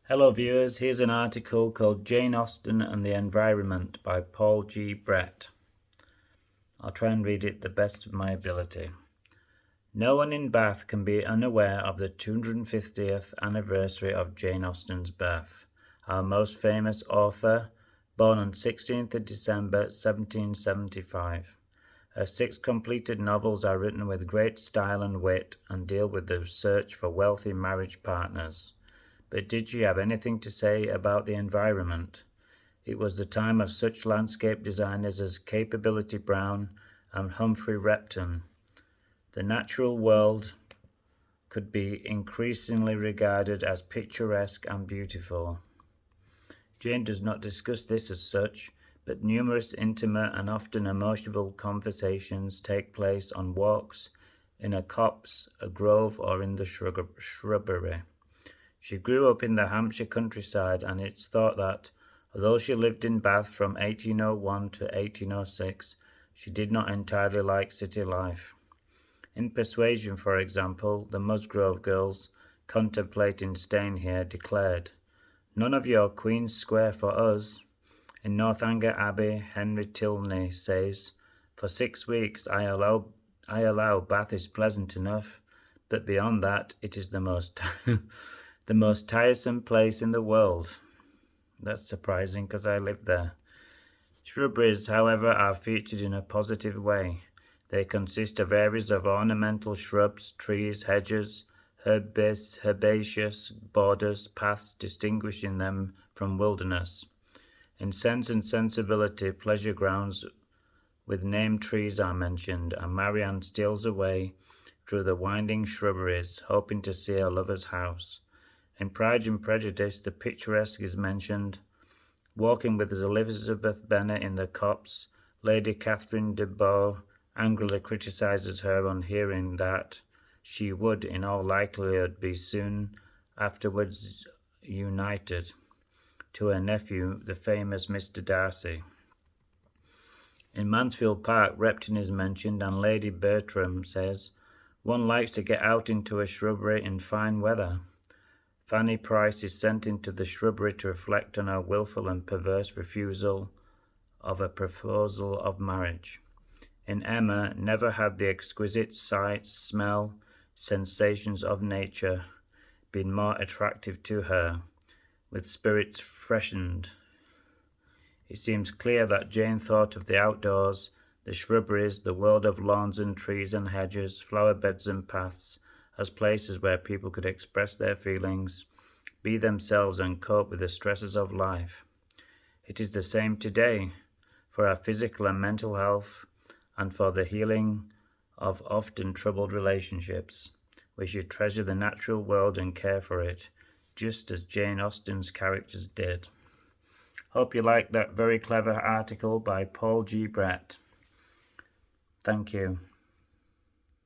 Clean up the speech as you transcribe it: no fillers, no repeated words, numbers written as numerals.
Hello viewers, here's an article called Jane Austen and the Environment by Paul G. Brett. I'll try and read it the best of my ability. No one in Bath can be unaware of the 250th anniversary of Jane Austen's birth. Our most famous author, born on 16th of December 1775. Her 6 completed novels are written with great style and wit and deal with the search for wealthy marriage partners. But did she have anything to say about the environment? It was the time of such landscape designers as Capability Brown and Humphrey Repton. The natural world could be increasingly regarded as picturesque and beautiful. Jane does not discuss this as such, but numerous intimate and often emotional conversations take place on walks, in a copse, a grove, or in the shrubbery. She grew up in the Hampshire countryside, and it's thought that, although she lived in Bath from 1801 to 1806, she did not entirely like city life. In Persuasion, for example, the Musgrove girls, contemplating staying here, declared, "None of your Queen's Square for us." In Northanger Abbey, Henry Tilney says, "For 6 weeks I allow Bath is pleasant enough, but beyond that it is the most the most tiresome place in the world." That's surprising because I live there. Shrubberies, however, are featured in a positive way. They consist of areas of ornamental shrubs, trees, hedges, herbaceous borders, paths distinguishing them from wilderness. In Sense and Sensibility, pleasure grounds with named trees are mentioned, and Marianne steals away through the winding shrubberies, hoping to see her lover's house. In Pride and Prejudice, the picturesque is mentioned. Walking with Elizabeth Bennet in the copse, Lady Catherine de Bourgh angrily criticizes her on hearing that she would, in all likelihood, be soon afterwards united to her nephew, the famous Mr. Darcy. In Mansfield Park, Repton is mentioned, and Lady Bertram says, "One likes to get out into a shrubbery in fine weather." Fanny Price is sent into the shrubbery to reflect on her wilful and perverse refusal of a proposal of marriage. In Emma, never had the exquisite sight, smell, sensations of nature been more attractive to her, with spirits freshened. It seems clear that Jane thought of the outdoors, the shrubberies, the world of lawns and trees and hedges, flower beds and paths, as places where people could express their feelings, be themselves, and cope with the stresses of life. It is the same today. For our physical and mental health, and for the healing of often troubled relationships, we should treasure the natural world and care for it, just as Jane Austen's characters did. Hope you liked that very clever article by Paul G. Brett. Thank you.